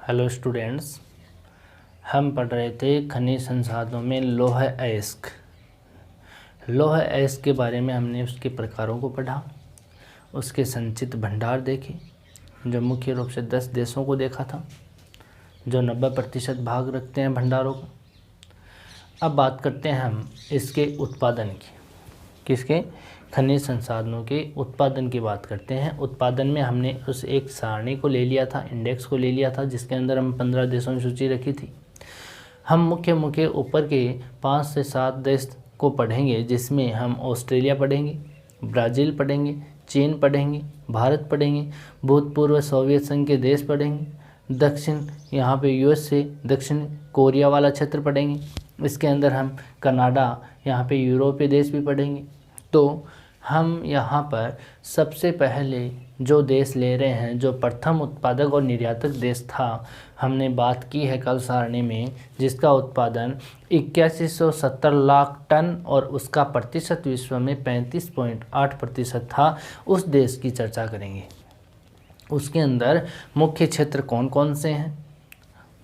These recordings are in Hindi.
हेलो स्टूडेंट्स, हम पढ़ रहे थे खनिज संसाधनों में लौह अयस्क। लौह अयस्क के बारे में हमने उसके प्रकारों को पढ़ा, उसके संचित भंडार देखे जो मुख्य रूप से 10 देशों को देखा था जो 90% भाग रखते हैं भंडारों का। अब बात करते हैं हम इसके उत्पादन की। किसके? खनिज संसाधनों के उत्पादन की बात करते हैं। उत्पादन में हमने उस एक सारणी को ले लिया था, इंडेक्स को ले लिया था, जिसके अंदर हम 15 देशों की सूची रखी थी। हम मुख्य ऊपर के 5 से 7 देश को पढ़ेंगे, जिसमें हम ऑस्ट्रेलिया पढ़ेंगे, ब्राज़ील पढ़ेंगे, चीन पढ़ेंगे, भारत पढ़ेंगे, भूतपूर्व सोवियत संघ के देश पढ़ेंगे, दक्षिण यहाँ पे यूएसए, दक्षिण कोरिया वाला क्षेत्र पढ़ेंगे। इसके अंदर हम कनाडा, यहाँ पे यूरोपीय देश भी पढ़ेंगे। तो हम यहाँ पर सबसे पहले जो देश ले रहे हैं, जो प्रथम उत्पादक और निर्यातक देश था, हमने बात की है कल सारणी में, जिसका उत्पादन 8170 लाख टन और उसका प्रतिशत विश्व में 35.8% था। उस देश की चर्चा करेंगे। उसके अंदर मुख्य क्षेत्र कौन कौन से हैं,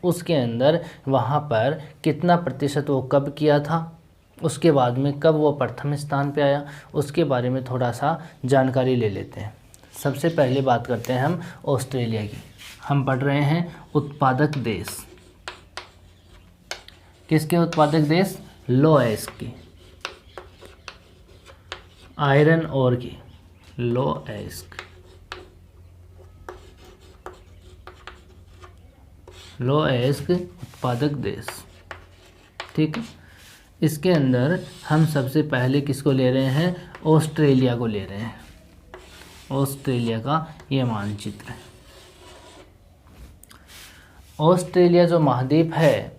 उसके अंदर वहाँ पर कितना प्रतिशत वो कब किया था, उसके बाद में कब वो प्रथम स्थान पे आया, उसके बारे में थोड़ा सा जानकारी ले लेते हैं। सबसे पहले बात करते हैं हम ऑस्ट्रेलिया की। हम पढ़ रहे हैं उत्पादक देश। किसके उत्पादक देश? लौह अयस्क की, आयरन ओर की, लौह अयस्क, लौह अयस्क उत्पादक देश। ठीक है। इसके अंदर हम सबसे पहले किसको ले रहे हैं? ऑस्ट्रेलिया को ले रहे हैं। ऑस्ट्रेलिया का ये मानचित्र है। ऑस्ट्रेलिया जो महाद्वीप है,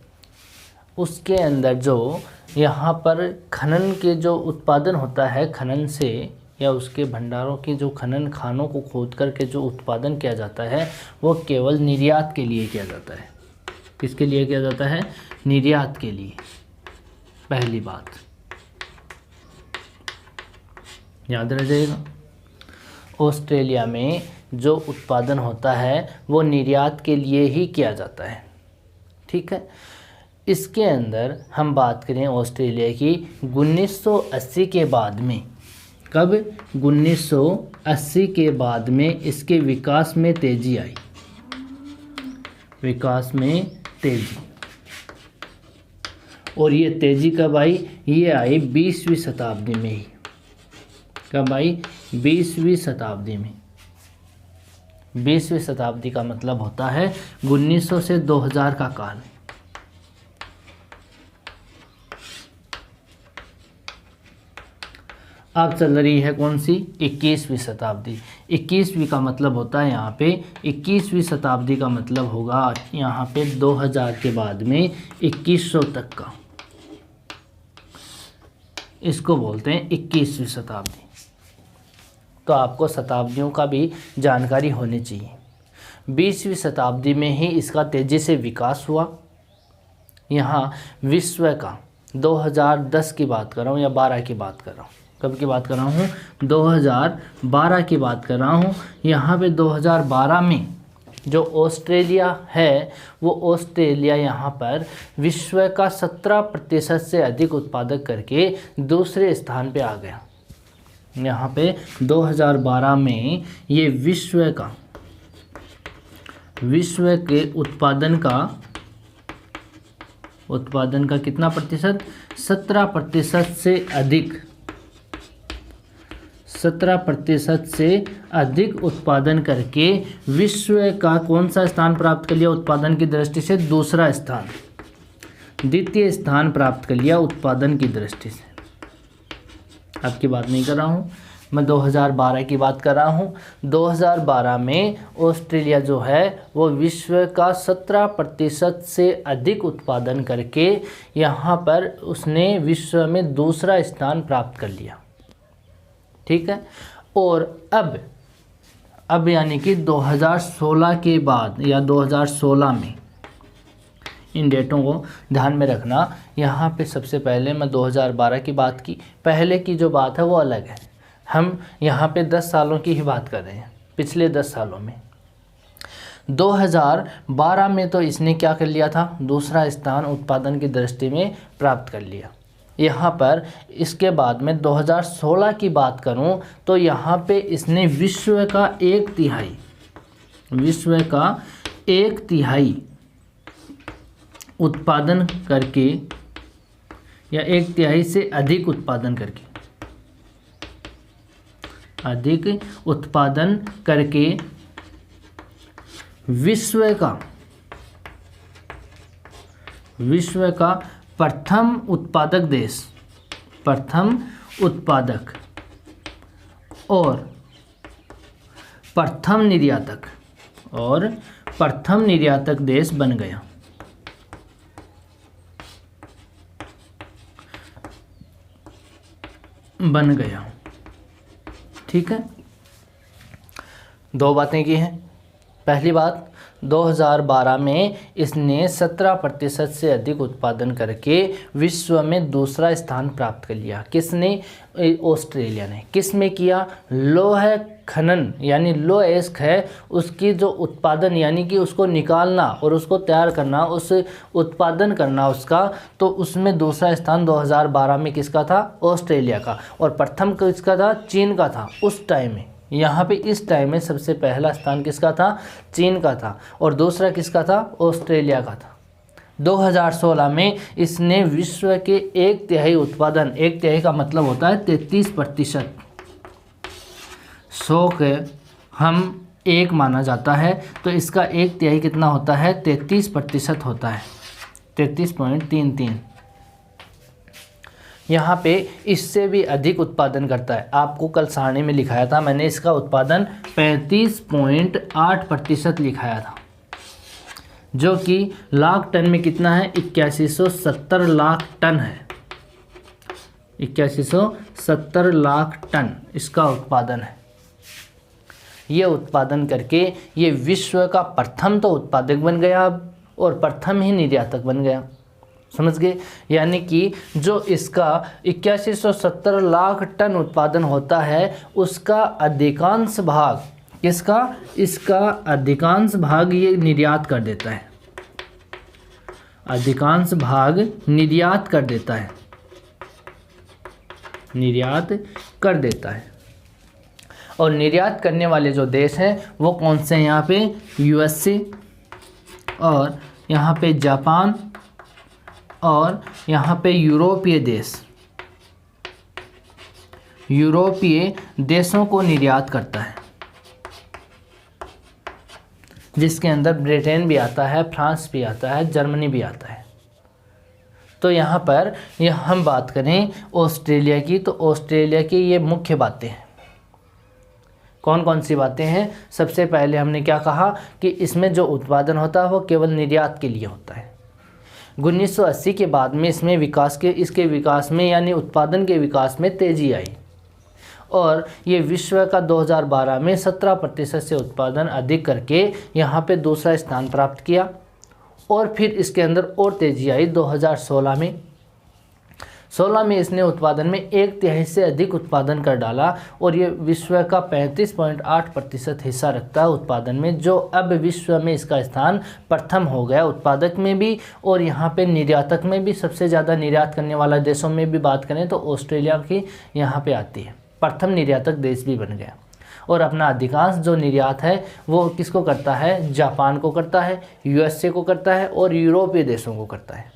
उसके अंदर जो यहाँ पर खनन के जो उत्पादन होता है, खनन से या उसके भंडारों के जो खनन खानों को खोद करके जो उत्पादन किया जाता है, वो केवल निर्यात के लिए किया जाता है। किसके लिए किया जाता है? निर्यात के लिए। पहली बात याद रह जाएगा। ऑस्ट्रेलिया में जो उत्पादन होता है वो निर्यात के लिए ही किया जाता है। ठीक है। इसके अंदर हम बात करें ऑस्ट्रेलिया की 1980 के बाद में, कब? 1980 के बाद में इसके विकास में तेजी आई। विकास में तेजी। और ये तेजी कब आई? ये आई 20वीं शताब्दी में ही। कब आई? 20वीं शताब्दी में। 20वीं शताब्दी का मतलब होता है 1900 से 2000 का काल। अब चल रही है कौन सी? 21वीं शताब्दी। 21वीं का मतलब होता है यहाँ पे, 21वीं शताब्दी का मतलब होगा यहाँ पे 2000 के बाद में 2100 तक का। इसको बोलते हैं 21वीं शताब्दी। तो आपको शताब्दियों का भी जानकारी होनी चाहिए। 20वीं शताब्दी में ही इसका तेज़ी से विकास हुआ। यहाँ विश्व का 2010 की बात कर रहा हूँ या 12 की बात कर रहा हूँ। कब की बात कर रहा हूँ? 2012 की बात कर रहा हूँ। यहाँ पे 2012 में जो ऑस्ट्रेलिया है, वो ऑस्ट्रेलिया यहाँ पर विश्व का 17% से अधिक उत्पादक करके दूसरे स्थान पे आ गया। यहाँ पे 2012 में ये विश्व के उत्पादन का कितना प्रतिशत? 17% से अधिक। 17% से अधिक उत्पादन करके विश्व का कौन सा स्थान प्राप्त कर लिया? उत्पादन की दृष्टि से दूसरा स्थान, द्वितीय स्थान प्राप्त कर लिया उत्पादन की दृष्टि से। अब की बात नहीं कर रहा हूँ मैं, 2012 की बात कर रहा हूँ। 2012 में ऑस्ट्रेलिया जो है वो विश्व का 17% से अधिक उत्पादन करके यहाँ पर उसने विश्व में दूसरा स्थान प्राप्त कर लिया। ठीक है। और अब यानी कि 2016 के बाद या 2016 में, इन डेटों को ध्यान में रखना। यहाँ पे सबसे पहले मैं 2012 की बात की, पहले की जो बात है वो अलग है। हम यहाँ पे 10 सालों की ही बात कर रहे हैं, पिछले 10 सालों में। 2012 में तो इसने क्या कर लिया था, दूसरा स्थान उत्पादन की दृष्टि में प्राप्त कर लिया। यहाँ पर इसके बाद में 2016 की बात करूँ तो यहाँ पे इसने विश्व का 1/3 उत्पादन करके या 1/3 से अधिक उत्पादन करके विश्व का प्रथम उत्पादक और प्रथम निर्यातक देश बन गया। ठीक है, दो बातें की हैं। पहली बात, 2012 में इसने 17% से अधिक उत्पादन करके विश्व में दूसरा स्थान प्राप्त कर लिया। किसने? ऑस्ट्रेलिया ने। किस में किया? लौह खनन यानी लौह अयस्क है उसकी जो उत्पादन यानी कि उसको निकालना और उसको तैयार करना, उस उत्पादन करना उसका, तो उसमें दूसरा स्थान 2012 में किसका था? ऑस्ट्रेलिया का। और प्रथम किसका था? चीन का था उस टाइम में। यहाँ पे इस टाइम में सबसे पहला स्थान किसका था? चीन का था। और दूसरा किसका था? ऑस्ट्रेलिया का था। 2016 में इसने विश्व के 1/3 उत्पादन, 1/3 का मतलब होता है 33%, 100 के हम 1 माना जाता है तो इसका 1/3 कितना होता है? 33% होता है, 33.33। यहाँ पे इससे भी अधिक उत्पादन करता है। आपको कल सारणी में लिखाया था मैंने, इसका उत्पादन 35.8% लिखाया था, जो कि लाख टन में कितना है? 8170 लाख टन है। 8170 लाख टन इसका उत्पादन है। ये उत्पादन करके ये विश्व का प्रथम तो उत्पादक बन गया अब, और प्रथम ही निर्यातक बन गया। समझ गए? यानी कि जो इसका 8170 लाख टन उत्पादन होता है उसका अधिकांश भाग किसका? इसका अधिकांश भाग ये निर्यात कर देता है, अधिकांश भाग निर्यात कर देता है। और निर्यात करने वाले जो देश हैं वो कौन से हैं? यहाँ पे USA और यहाँ पे जापान और यहाँ पे यूरोपीय देशों को निर्यात करता है, जिसके अंदर ब्रिटेन भी आता है, फ्रांस भी आता है, जर्मनी भी आता है। तो यहाँ पर हम बात करें ऑस्ट्रेलिया की, तो ऑस्ट्रेलिया की ये मुख्य बातें हैं। कौन कौन सी बातें हैं? सबसे पहले हमने क्या कहा कि इसमें जो उत्पादन होता है वो केवल निर्यात के लिए होता है। 1980 के बाद में इसके विकास में यानी उत्पादन के विकास में तेज़ी आई, और ये विश्व का 2012 में 17% से उत्पादन अधिक करके यहाँ पे दूसरा स्थान प्राप्त किया। और फिर इसके अंदर और तेज़ी आई 2016 में। 16 में इसने उत्पादन में 1/3 से अधिक उत्पादन कर डाला, और ये विश्व का 35.8% हिस्सा रखता है उत्पादन में, जो अब विश्व में इसका स्थान प्रथम हो गया उत्पादक में भी, और यहाँ पे निर्यातक में भी। सबसे ज़्यादा निर्यात करने वाला देशों में भी बात करें तो ऑस्ट्रेलिया की यहाँ पे आती है, प्रथम निर्यातक देश भी बन गया। और अपना अधिकांश जो निर्यात है वो किसको करता है? जापान को करता है, USA को करता है और यूरोपीय देशों को करता है।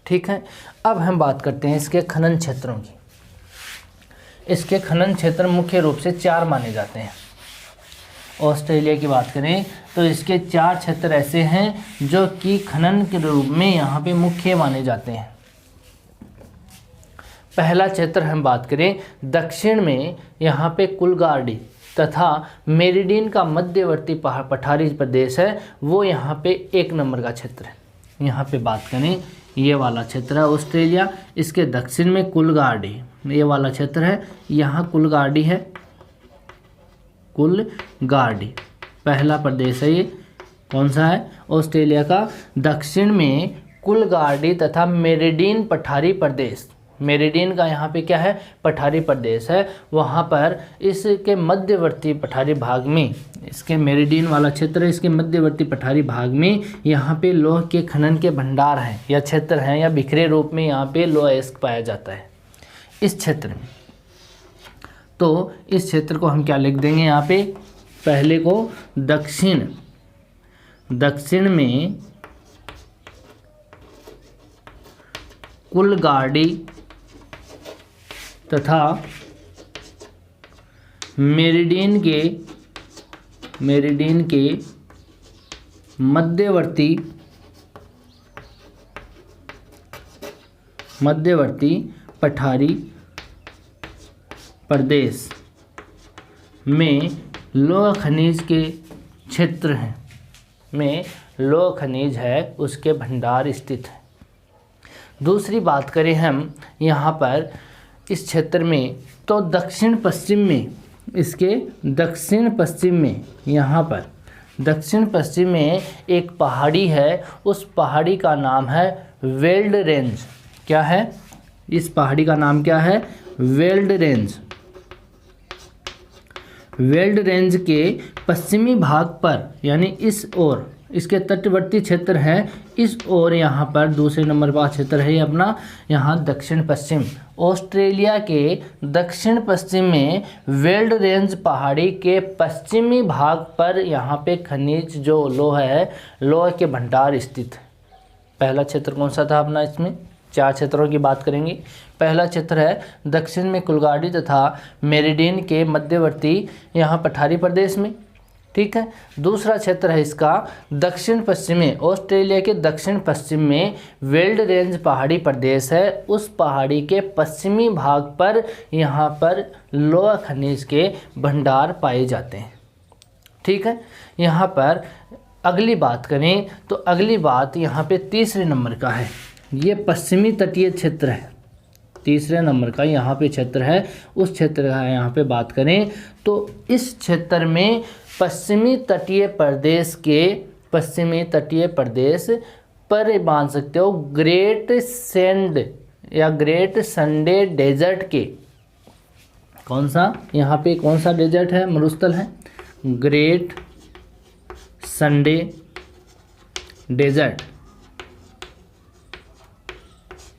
ठीक है, अब हम बात करते हैं इसके खनन क्षेत्रों की। इसके खनन क्षेत्र मुख्य रूप से 4 माने जाते हैं। ऑस्ट्रेलिया की बात करें तो इसके 4 क्षेत्र ऐसे हैं जो कि खनन के रूप में यहाँ पे मुख्य माने जाते हैं। पहला क्षेत्र हम बात करें दक्षिण में, यहाँ पे कुलगार्डी तथा मेरिडीन का मध्यवर्ती पठारी प्रदेश है, वो यहाँ पे 1 नंबर का क्षेत्र है। यहाँ पे बात करें ये वाला क्षेत्र है ऑस्ट्रेलिया, इसके दक्षिण में कुलगार्डी ये वाला क्षेत्र है, यहाँ कुलगार्डी है। कुलगार्डी पहला प्रदेश है, ये कौन सा है? ऑस्ट्रेलिया का। दक्षिण में कुलगार्डी तथा मेरिडीन पठारी प्रदेश, मेरिडियन का यहाँ पे क्या है, पठारी प्रदेश है, वहाँ पर इसके मध्यवर्ती पठारी भाग में, इसके मेरिडियन वाला क्षेत्र है, इसके मध्यवर्ती पठारी भाग में यहाँ पे लौह के खनन के भंडार हैं या क्षेत्र हैं, या बिखरे रूप में यहाँ पे लौह अयस्क पाया जाता है इस क्षेत्र में। तो इस क्षेत्र को हम क्या लिख देंगे यहाँ पे, पहले को दक्षिण में कुलगाड़ी तथा मेरिडियन के मध्यवर्ती पठारी प्रदेश में लौह खनिज के क्षेत्र हैं, में लौह खनिज है, उसके भंडार स्थित है। दूसरी बात करें हम यहाँ पर इस क्षेत्र में, तो दक्षिण पश्चिम में, इसके दक्षिण पश्चिम में, यहाँ पर दक्षिण पश्चिम में एक पहाड़ी है, उस पहाड़ी का नाम है वेल्ड रेंज। क्या है, इस पहाड़ी का नाम क्या है, वेल्ड रेंज। वेल्ड रेंज के पश्चिमी भाग पर, यानी इस ओर, इसके तटवर्ती क्षेत्र है, इस ओर यहाँ पर दूसरे नंबर का क्षेत्र है ये अपना, यहाँ दक्षिण पश्चिम, ऑस्ट्रेलिया के दक्षिण पश्चिम में वेल्ड रेंज पहाड़ी के पश्चिमी भाग पर यहाँ पे खनिज जो लोह है, लोह के भंडार स्थित है। पहला क्षेत्र कौन सा था अपना, इसमें 4 क्षेत्रों की बात करेंगे। पहला क्षेत्र है दक्षिण में कुलगाड़ी तथा मेरिडियन के मध्यवर्ती यहाँ पठारी प्रदेश में, ठीक है। दूसरा क्षेत्र है इसका दक्षिण पश्चिम में, ऑस्ट्रेलिया के दक्षिण पश्चिम में वेल्ड रेंज पहाड़ी प्रदेश है, उस पहाड़ी के पश्चिमी भाग पर यहाँ पर लोह खनिज के भंडार पाए जाते हैं, ठीक है। यहाँ पर अगली बात करें तो अगली बात यहाँ पे तीसरे नंबर का है, ये पश्चिमी तटीय क्षेत्र है, तीसरे नंबर का यहाँ पे क्षेत्र है, उस क्षेत्र का यहाँ पे बात करें तो इस क्षेत्र में पश्चिमी तटीय प्रदेश पर बांध सकते हो ग्रेट सैंड या ग्रेट संडे डेजर्ट के, कौन सा, यहाँ पे कौन सा डेजर्ट है, मरुस्थल है, ग्रेट संडे डेजर्ट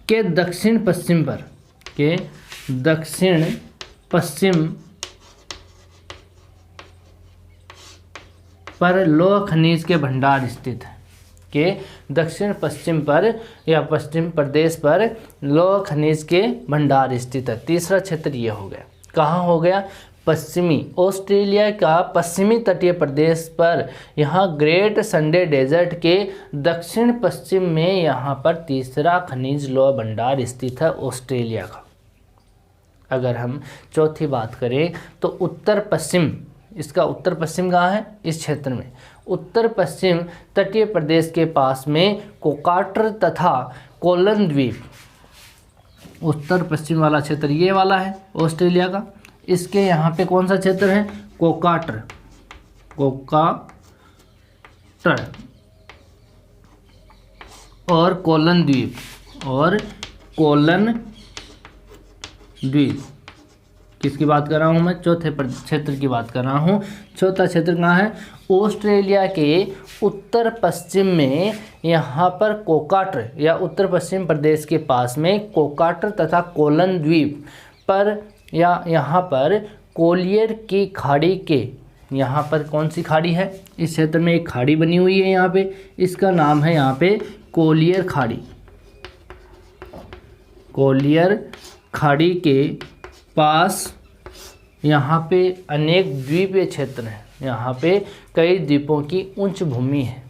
के दक्षिण पश्चिम पर, के दक्षिण पश्चिम पर लौह खनिज के भंडार स्थित है, के दक्षिण पश्चिम पर या पश्चिम प्रदेश पर लौह खनिज के भंडार स्थित है। तीसरा क्षेत्र ये हो गया, कहाँ हो गया, पश्चिमी, ऑस्ट्रेलिया का पश्चिमी तटीय प्रदेश पर यहाँ ग्रेट संडे डेजर्ट के दक्षिण पश्चिम में यहाँ पर तीसरा खनिज लौह भंडार स्थित है ऑस्ट्रेलिया का। अगर हम चौथी बात करें तो उत्तर पश्चिम, इसका उत्तर पश्चिम कहाँ है, इस क्षेत्र में उत्तर पश्चिम तटीय प्रदेश के पास में कोकाटर तथा कोलन द्वीप, उत्तर पश्चिम वाला क्षेत्र ये वाला है ऑस्ट्रेलिया का, इसके यहाँ पे कौन सा क्षेत्र है, कोकाटर और कोलन द्वीप, किसकी बात कर रहा हूँ मैं, चौथे क्षेत्र की बात कर रहा हूँ। चौथा क्षेत्र कहाँ है, ऑस्ट्रेलिया के उत्तर पश्चिम में यहाँ पर कोकाटर या उत्तर पश्चिम प्रदेश के पास में कोकाटर तथा कोलन द्वीप पर या यहाँ पर कोलियर की खाड़ी के, यहाँ पर कौन सी खाड़ी है, इस क्षेत्र में एक खाड़ी बनी हुई है यहाँ पे, इसका नाम है यहाँ पे कोलियर खाड़ी। कोलियर खाड़ी के पास यहाँ पे अनेक द्वीपीय क्षेत्र हैं, यहाँ पे कई द्वीपों की उच्च भूमि है,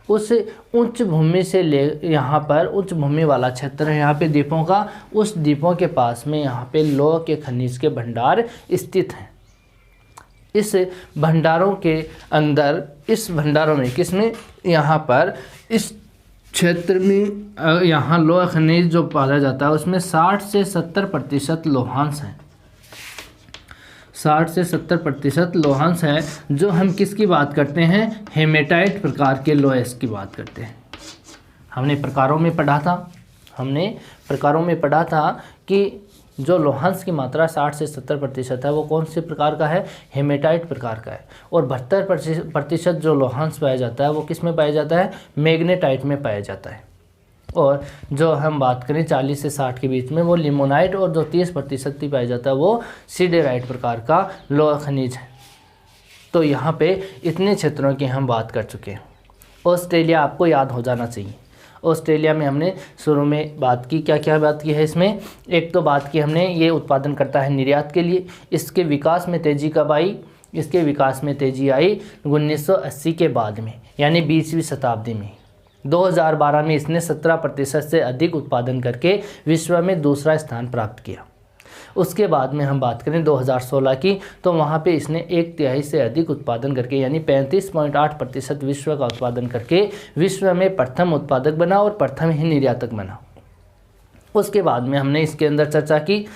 उस उच्च भूमि से ले यहाँ पर उच्च भूमि वाला क्षेत्र है यहाँ पे द्वीपों का, उस द्वीपों के पास में यहाँ पे लौह के खनिज के भंडार स्थित हैं। इस भंडारों के अंदर, इस भंडारों में किसमें, यहाँ पर इस क्षेत्र में यहाँ लौह खनिज जो पाया जाता है उसमें 60 से 70% लोहांश है, 60 से 70% लोहांश है। जो हम किसकी बात करते हैं, हेमेटाइट प्रकार के लौह की बात करते हैं। हमने प्रकारों में पढ़ा था, हमने प्रकारों में पढ़ा था कि जो लोहांश की मात्रा 60 से 70% है वो कौन से प्रकार का है, हेमेटाइट प्रकार का है। और 72% जो लोहांश पाया जाता है वो किस में पाया जाता है, मैग्नेटाइट में पाया जाता है। और जो हम बात करें 40 से 60 के बीच में वो लिमोनाइट, और जो 30% ही पाया जाता है वो सिडेराइट प्रकार का लोहा खनिज है। तो यहाँ पे इतने क्षेत्रों की हम बात कर चुके हैं। ऑस्ट्रेलिया आपको याद हो जाना चाहिए। ऑस्ट्रेलिया में हमने शुरू में बात की, क्या क्या बात की है इसमें, एक तो बात की हमने ये उत्पादन करता है निर्यात के लिए। इसके विकास में तेज़ी कब आई, इसके विकास में तेज़ी आई 1980 के बाद में, यानी 20वीं शताब्दी में। 2012 में इसने 17% से अधिक उत्पादन करके विश्व में दूसरा स्थान प्राप्त किया। उसके बाद में हम बात करें 2016 की, तो वहाँ पे इसने 1/3 से अधिक उत्पादन करके यानी 35.8% विश्व का उत्पादन करके विश्व में प्रथम उत्पादक बना और प्रथम ही निर्यातक बना। उसके बाद में हमने इसके अंदर चर्चा की,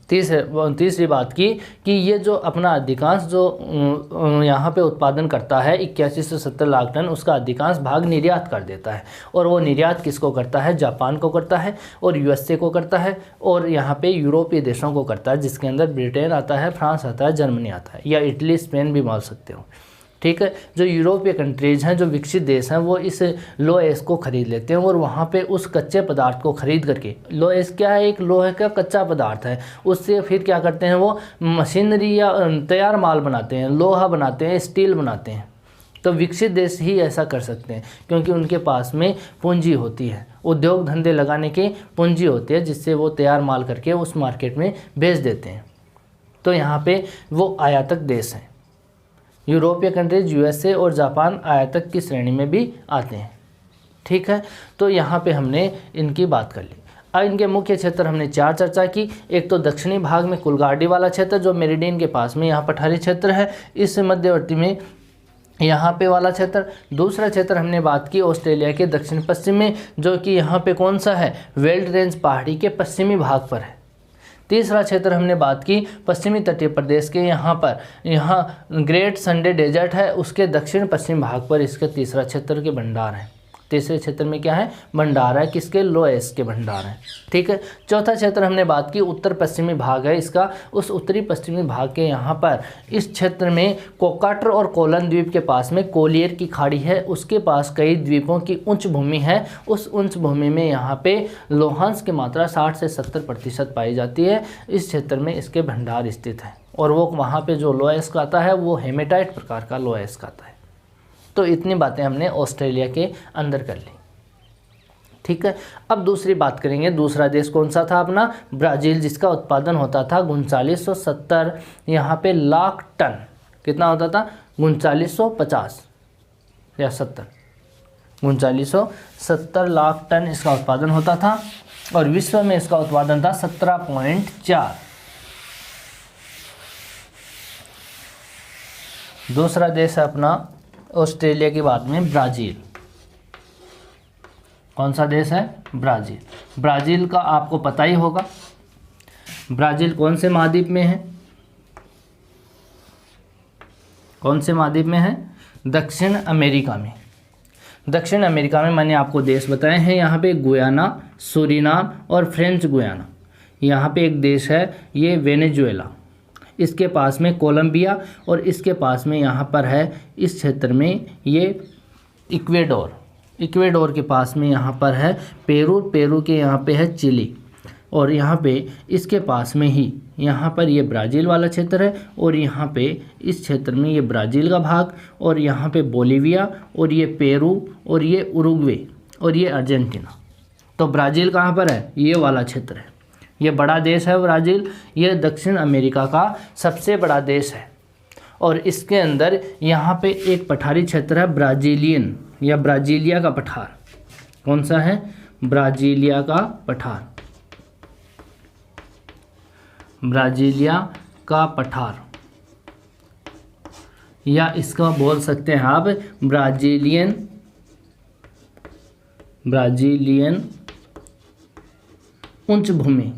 तीसरी बात की कि ये जो अपना अधिकांश जो यहाँ पे उत्पादन करता है 81 से 70 लाख टन, उसका अधिकांश भाग निर्यात कर देता है। और वो निर्यात किसको करता है, जापान को करता है और यूएसए को करता है और यहाँ पे यूरोपीय देशों को करता है, जिसके अंदर ब्रिटेन आता है, फ्रांस आता है, जर्मनी आता है, या इटली, स्पेन भी बोल सकते हो। ठीक है, जो यूरोपीय कंट्रीज़ हैं, जो विकसित देश हैं, वो इस लोहेस को ख़रीद लेते हैं और वहाँ पे उस कच्चे पदार्थ को ख़रीद करके, लोहेस क्या है, एक लोहे का कच्चा पदार्थ है, उससे फिर क्या करते हैं वो मशीनरी या तैयार माल बनाते हैं, लोहा बनाते हैं, स्टील बनाते हैं। तो विकसित देश ही ऐसा कर सकते हैं क्योंकि उनके पास में पूंजी होती है, उद्योग धंधे लगाने की पूंजी होती है, जिससे वो तैयार माल करके उस मार्केट में बेच देते हैं। तो यहाँ पे वो आयातक देश हैं। यूरोपीय कंट्रीज, यूएसए और जापान आयातक की श्रेणी में भी आते हैं। ठीक है, तो यहाँ पे हमने इनकी बात कर ली। अब इनके मुख्य क्षेत्र हमने 4 चर्चा की। एक तो दक्षिणी भाग में कुलगाड़ी वाला क्षेत्र जो मेरिडियन के पास में यहाँ पठारी क्षेत्र है, इस मध्यवर्ती में यहाँ पे वाला क्षेत्र। दूसरा क्षेत्र हमने बात की ऑस्ट्रेलिया के दक्षिण पश्चिम में, जो कि यहाँ पे कौन सा है, वेल्ड रेंज पहाड़ी के पश्चिमी भाग पर है। तीसरा क्षेत्र हमने बात की पश्चिमी तटीय प्रदेश के यहाँ ग्रेट संडे डेजर्ट है, उसके दक्षिण पश्चिम भाग पर इसके तीसरा क्षेत्र के भंडार हैं। तीसरे क्षेत्र में क्या है, भंडार है, किसके, लोएस के भंडार हैं। ठीक है, चौथा क्षेत्र हमने बात की उत्तर पश्चिमी भाग है इसका, उस उत्तरी पश्चिमी भाग के यहाँ पर इस क्षेत्र में कोकाटर और कोलन द्वीप के पास में कोलियर की खाड़ी है, उसके पास कई द्वीपों की उच्च भूमि है। उस उच्च भूमि में यहाँ पे लोहांश की मात्रा 60 से 70% पाई जाती है। इस क्षेत्र में इसके भंडार स्थित हैं और वो वहाँ पे जो लोएस का आता है वो हेमेटाइट प्रकार का लोएस का आता है। तो इतनी बातें हमने ऑस्ट्रेलिया के अंदर कर ली। ठीक है, अब दूसरी बात करेंगे। दूसरा देश कौन सा था अपना, ब्राज़ील, जिसका उत्पादन होता था 3970 यहाँ पे लाख टन। कितना होता था, 3950 या 70, 3970 लाख टन इसका उत्पादन होता था और विश्व में इसका उत्पादन था 17.4। दूसरा देश है अपना ऑस्ट्रेलिया के बाद में ब्राज़ील। कौन सा देश है, ब्राज़ील। ब्राज़ील का आपको पता ही होगा, ब्राज़ील कौन से महाद्वीप में है, कौन से महाद्वीप में है, दक्षिण अमेरिका में। दक्षिण अमेरिका में मैंने आपको देश बताए हैं, यहाँ पे गुयाना, सूरीनाम और फ्रेंच गुयाना। यहाँ पे एक देश है ये वेनेजुएला, इसके पास में कोलंबिया और इसके पास में यहाँ पर है इस क्षेत्र में ये इक्वेडोर। इक्वेडोर के पास में यहाँ पर है पेरू, पेरू के यहाँ पे है चिली और यहाँ पे इसके पास में ही यहाँ पर ये ब्राज़ील वाला क्षेत्र है और यहाँ पे इस क्षेत्र में ये ब्राज़ील का भाग और यहाँ पे बोलीविया और ये पेरू और ये उरुग्वे और ये अर्जेंटीना। तो ब्राज़ील कहाँ पर है, ये वाला क्षेत्र है। ये बड़ा देश है ब्राज़ील, ये दक्षिण अमेरिका का सबसे बड़ा देश है और इसके अंदर यहाँ पे एक पठारी क्षेत्र है ब्राज़ीलियन या ब्राज़ीलिया का पठार। कौन सा है, ब्राज़ीलिया का पठार, ब्राज़ीलिया का पठार, या इसका बोल सकते हैं आप ब्राज़ीलियन उच्च भूमि।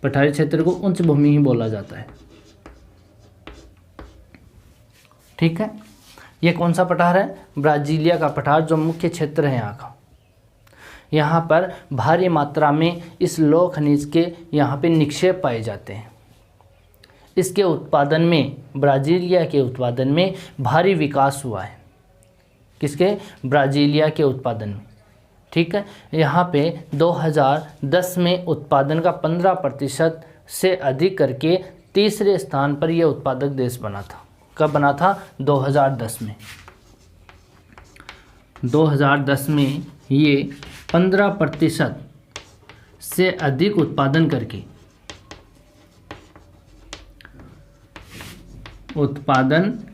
पठारी क्षेत्र को उच्च भूमि ही बोला जाता है। ठीक है, ये कौन सा पठार है, ब्राज़ीलिया का पठार, जो मुख्य क्षेत्र है यहाँ का। यहाँ पर भारी मात्रा में इस लौह खनिज के यहाँ पे निक्षेप पाए जाते हैं। इसके उत्पादन में, ब्राज़ीलिया के उत्पादन में भारी विकास हुआ है। किसके? ब्राज़ीलिया के उत्पादन में। ठीक है, यहाँ पे 2010 में उत्पादन का 15% से अधिक करके तीसरे स्थान पर यह उत्पादक देश बना था। कब बना था? 2010 में। 2010 में ये 15% से अधिक उत्पादन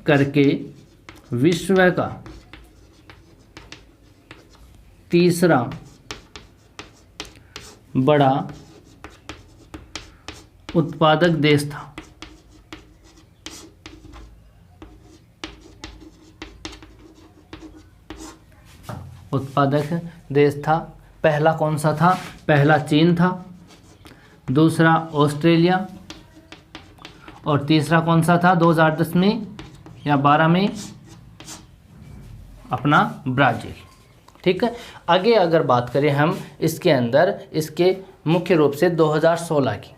करके विश्व का तीसरा बड़ा उत्पादक देश था। उत्पादक देश था। पहला कौन सा था? पहला चीन था, दूसरा ऑस्ट्रेलिया, और तीसरा कौन सा था 2010 में या 12 में? अपना ब्राज़ील। ठीक है, आगे अगर बात करें हम इसके अंदर, इसके मुख्य रूप से 2016 की,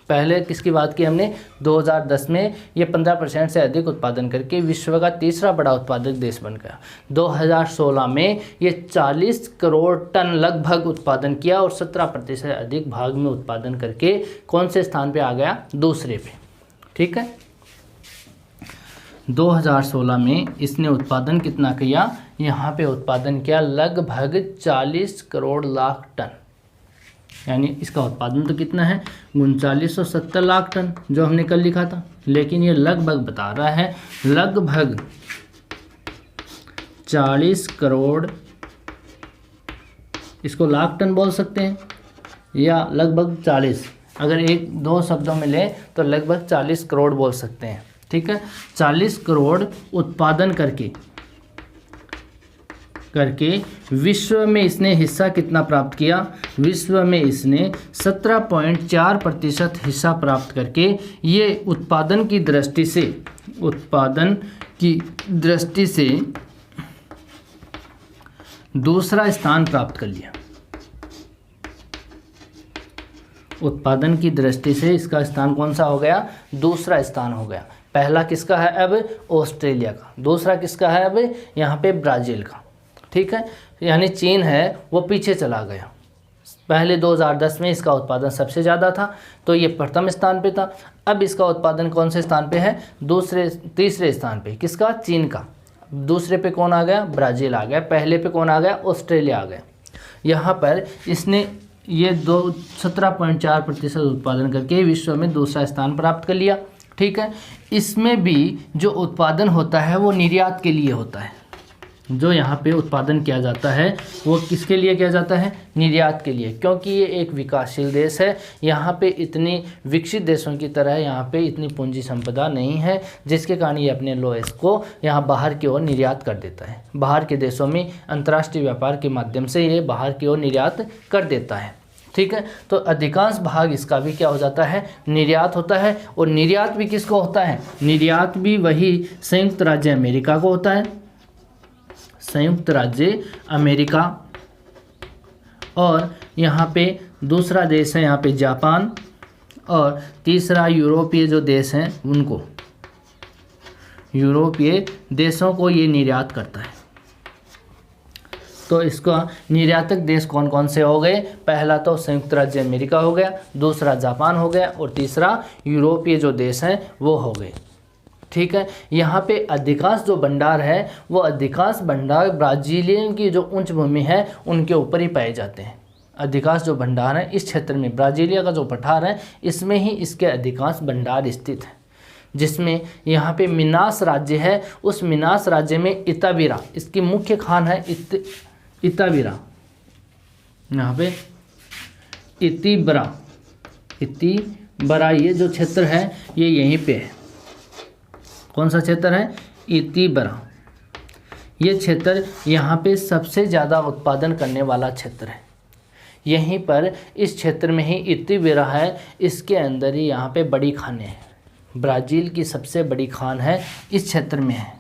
पहले किसकी बात की हमने? 2010 में ये 15% से अधिक उत्पादन करके विश्व का तीसरा बड़ा उत्पादक देश बन गया। 2016 में ये 40 करोड़ टन लगभग उत्पादन किया और 17% से अधिक भाग में उत्पादन करके कौन से स्थान पे आ गया? दूसरे पे। ठीक है, 2016 में इसने उत्पादन कितना किया? यहाँ पे उत्पादन किया लगभग 40 करोड़ लाख टन, यानी इसका उत्पादन तो कितना है? 3970 लाख टन, जो हमने कल लिखा था, लेकिन ये लगभग बता रहा है लगभग 40 करोड़, इसको लाख टन बोल सकते हैं या लगभग 40, अगर एक दो शब्दों में ले तो लगभग 40 करोड़ बोल सकते हैं। ठीक है, 40 करोड़ उत्पादन करके विश्व में इसने हिस्सा कितना प्राप्त किया? विश्व में इसने 17.4% हिस्सा प्राप्त करके ये उत्पादन की दृष्टि से दूसरा स्थान प्राप्त कर लिया। उत्पादन की दृष्टि से इसका स्थान कौन सा हो गया? दूसरा स्थान हो गया। पहला किसका है अब? ऑस्ट्रेलिया का। दूसरा किसका है अब? यहाँ पे ब्राज़ील का। ठीक है, यानी चीन है वो पीछे चला गया। पहले 2010 में इसका उत्पादन सबसे ज़्यादा था, तो ये प्रथम स्थान पे था। अब इसका उत्पादन कौन से स्थान पे है? तीसरे स्थान पे। किसका? चीन का। दूसरे पे कौन आ गया? ब्राज़ील आ गया। पहले पे कौन आ गया? ऑस्ट्रेलिया आ गया। यहाँ पर इसने ये 17.4% उत्पादन करके विश्व में दूसरा स्थान प्राप्त कर लिया। ठीक है, इसमें भी जो उत्पादन होता है वो निर्यात के लिए होता है। जो यहाँ पे उत्पादन किया जाता है वो किसके लिए किया जाता है? निर्यात के लिए, क्योंकि ये एक विकासशील देश है। यहाँ पे इतनी विकसित देशों की तरह यहाँ पे इतनी पूंजी संपदा नहीं है, जिसके कारण ये अपने लोहेस को यहाँ बाहर की ओर निर्यात कर देता है। बाहर के देशों में अंतर्राष्ट्रीय व्यापार के माध्यम से ये बाहर की ओर निर्यात कर देता है। ठीक है, तो अधिकांश भाग इसका भी क्या हो जाता है? निर्यात होता है। और निर्यात भी किसको होता है? निर्यात भी वही संयुक्त राज्य अमेरिका को होता है। संयुक्त राज्य अमेरिका, और यहाँ पे दूसरा देश है यहाँ पे जापान, और तीसरा यूरोपीय जो देश हैं उनको, यूरोपीय देशों को ये निर्यात करता है। तो इसका निर्यातक देश कौन कौन से हो गए? पहला तो संयुक्त राज्य अमेरिका हो गया, दूसरा जापान हो गया, और तीसरा यूरोपीय जो देश हैं वो हो गए। ठीक है, यहाँ पे अधिकांश जो भंडार है वो अधिकांश भंडार ब्राज़ीलियन की जो उच्च भूमि है उनके ऊपर ही पाए जाते हैं। अधिकांश जो भंडार हैं इस क्षेत्र में, ब्राज़ीलिया का जो पठार है इसमें ही इसके अधिकांश भंडार स्थित हैं। जिसमें यहाँ पे मिनास राज्य है, उस मिनास राज्य में इताबिरा इसकी मुख्य खान है। इताबिरा, यहाँ पे इतिबरा ये जो क्षेत्र है ये यहीं पे है। कौन सा क्षेत्र है? इतिबरा। ये क्षेत्र यहाँ पे सबसे ज़्यादा उत्पादन करने वाला क्षेत्र है। यहीं पर इस क्षेत्र में ही इतिबरा है, इसके अंदर ही यहाँ पे बड़ी खानें हैं। ब्राज़ील की सबसे बड़ी खान है इस क्षेत्र में है।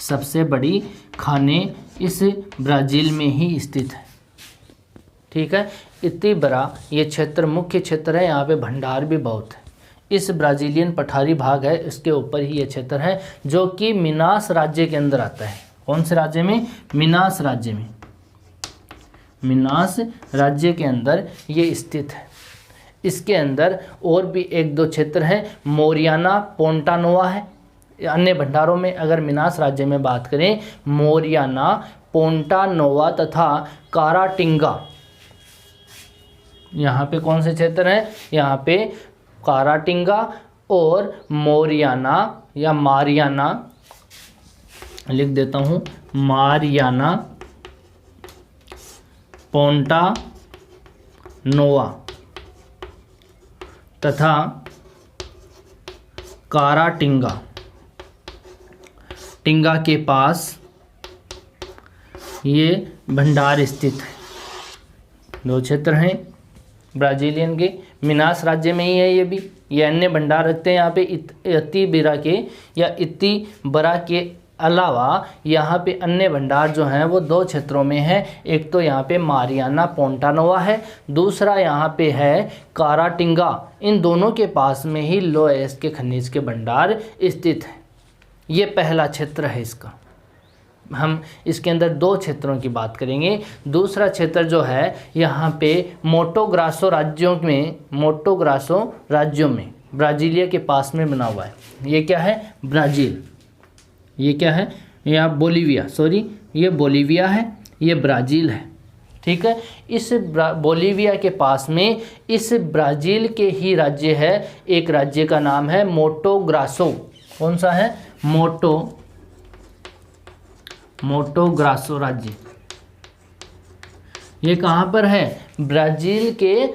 सबसे बड़ी खानें इस ब्राज़ील में ही स्थित है। ठीक है, इतनी बड़ा ये क्षेत्र मुख्य क्षेत्र है, यहाँ पे भंडार भी बहुत है। इस ब्राज़ीलियन पठारी भाग है, इसके ऊपर ही ये क्षेत्र है जो कि मिनास राज्य के अंदर आता है। कौन से राज्य में? मिनास राज्य में। मिनास राज्य के अंदर ये स्थित है। इसके अंदर और भी एक दो क्षेत्र हैं, मोरियाना, पोंटा नोवा है। अन्य भंडारों में अगर मिनास राज्य में बात करें, मोरियाना, पोंटा नोवा तथा काराटिंगा, यहाँ पे कौन से क्षेत्र हैं? यहाँ पे काराटिंगा और मोरियाना या मारियाना, लिख देता हूँ, मारियाना, पोंटा नोवा तथा काराटिंगा, टिंगा के पास ये भंडार स्थित है। दो क्षेत्र हैं ब्राज़ीलियन के, मिनास राज्य में ही है ये भी। ये अन्य भंडार रखते हैं यहाँ पे इतिबिरा के या इतिबरा के अलावा यहाँ पे अन्य भंडार जो हैं वो दो क्षेत्रों में है। एक तो यहाँ पे मारियाना पोंटा नोवा है, दूसरा यहाँ पे है काराटिंगा। इन दोनों के पास में ही लोह अयस्क के खनिज के भंडार स्थित है। ये पहला क्षेत्र है इसका। हम इसके अंदर दो क्षेत्रों की बात करेंगे। दूसरा क्षेत्र जो है यहाँ पे मोटो ग्रासो राज्यों में ब्राज़ीलिया के पास में बना हुआ है। ये क्या है? ब्राज़ील। ये क्या है? या बोलीविया, सॉरी, ये बोलीविया है, ये ब्राज़ील है। ठीक है, इस बोलीविया के पास में इस ब्राज़ील के ही राज्य है। एक राज्य का नाम है मोटो ग्रासो। कौन सा है? मोटो ग्रासो राज्य। ये कहाँ पर है? ब्राज़ील के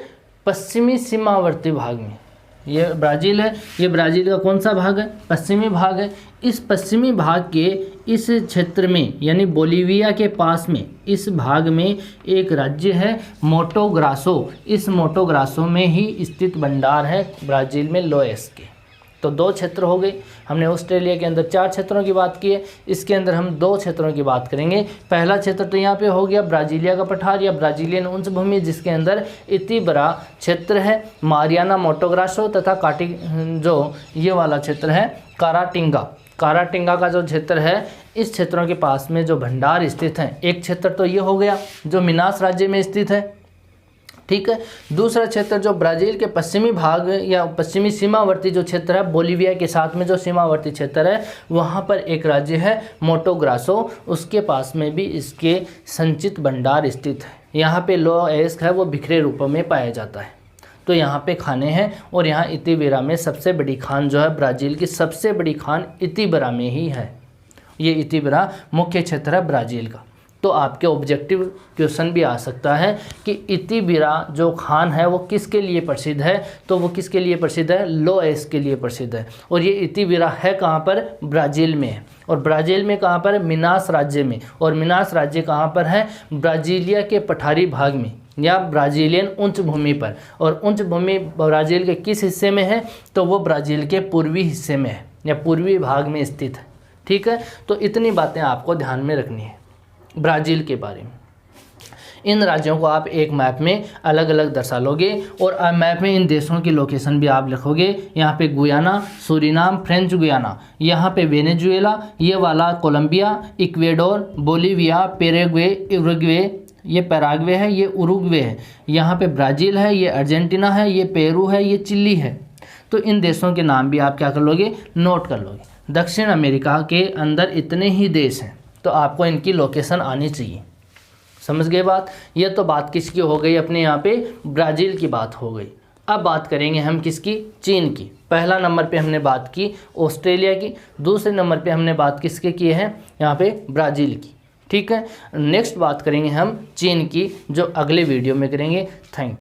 पश्चिमी सीमावर्ती भाग में। ये ब्राज़ील है। ये ब्राज़ील का कौन सा भाग है? पश्चिमी भाग है। इस पश्चिमी भाग के इस क्षेत्र में यानी बोलीविया के पास में इस भाग में एक राज्य है मोटो ग्रासो। इस मोटो ग्रासो में ही स्थित भंडार है ब्राज़ील में लोह अयस्क के। तो दो क्षेत्र हो गए। हमने ऑस्ट्रेलिया के अंदर 4 क्षेत्रों की बात की है, इसके अंदर हम 2 क्षेत्रों की बात करेंगे। पहला क्षेत्र तो यहाँ पे हो गया ब्राज़ीलिया का पठार या ब्राज़ीलियन उच्च भूमि, जिसके अंदर इतनी बड़ा क्षेत्र है मारियाना, मोटो ग्रासो तथा जो ये वाला क्षेत्र है काराटिंगा। काराटिंगा का जो क्षेत्र है, इस क्षेत्रों के पास में जो भंडार स्थित हैं, एक क्षेत्र तो ये हो गया जो मिनास राज्य में स्थित है। ठीक है, दूसरा क्षेत्र जो ब्राज़ील के पश्चिमी भाग या पश्चिमी सीमावर्ती जो क्षेत्र है, बोलीविया के साथ में जो सीमावर्ती क्षेत्र है, वहाँ पर एक राज्य है मोटो ग्रासो। उसके पास में भी इसके संचित भंडार स्थित है। यहाँ पे लोह अयस्क है वो बिखरे रूपों में पाया जाता है। तो यहाँ पे खाने हैं और यहाँ इतिबिरा में सबसे बड़ी खान जो है, ब्राज़ील की सबसे बड़ी खान इतिबिरा में ही है। ये इतिबिरा मुख्य क्षेत्र है ब्राज़ील का। तो आपके ऑब्जेक्टिव क्वेश्चन भी आ सकता है कि इतिबिरा जो खान है वो किसके लिए प्रसिद्ध है? तो वो किसके लिए प्रसिद्ध है? लोह अयस्क के लिए प्रसिद्ध है। और ये इतिबिरा है कहाँ पर? ब्राज़ील में है। और ब्राज़ील में कहाँ पर? मिनास राज्य में। और मिनास राज्य कहाँ पर है? ब्राज़ीलिया के पठारी भाग में या ब्राज़ीलियन उच्च भूमि पर। और उच्च भूमि ब्राज़ील के किस हिस्से में है? तो वो ब्राज़ील के पूर्वी हिस्से में है या पूर्वी भाग में स्थित है। ठीक है, तो इतनी बातें आपको ध्यान में रखनी है ब्राज़ील के बारे में। इन राज्यों को आप एक मैप में अलग अलग दर्शा लोगे और मैप में इन देशों की लोकेशन भी आप लिखोगे। यहाँ पे गुयाना, सूरीनाम, फ्रेंच गुयाना, यहाँ पे वेनेजुएला, ये वाला Colombia, Ecuador, Bolivia, Paraguay, Uruguay, ये पैराग्वे है, ये उरुग्वे है, यहाँ पे ब्राज़ील है, ये अर्जेंटीना है, ये पेरू है, ये चिली है। तो इन देशों के नाम भी आप क्या कर लोगे? नोट कर लोगे। दक्षिण अमेरिका के अंदर इतने ही देश हैं, तो आपको इनकी लोकेशन आनी चाहिए। समझ गए बात? ये तो बात किसकी हो गई? अपने यहाँ पे ब्राज़ील की बात हो गई। अब बात करेंगे हम किसकी? चीन की। पहला नंबर पे हमने बात की ऑस्ट्रेलिया की, दूसरे नंबर पे हमने बात किसके की है? यहाँ पे ब्राज़ील की। ठीक है, नेक्स्ट बात करेंगे हम चीन की, जो अगले वीडियो में करेंगे। Thank you.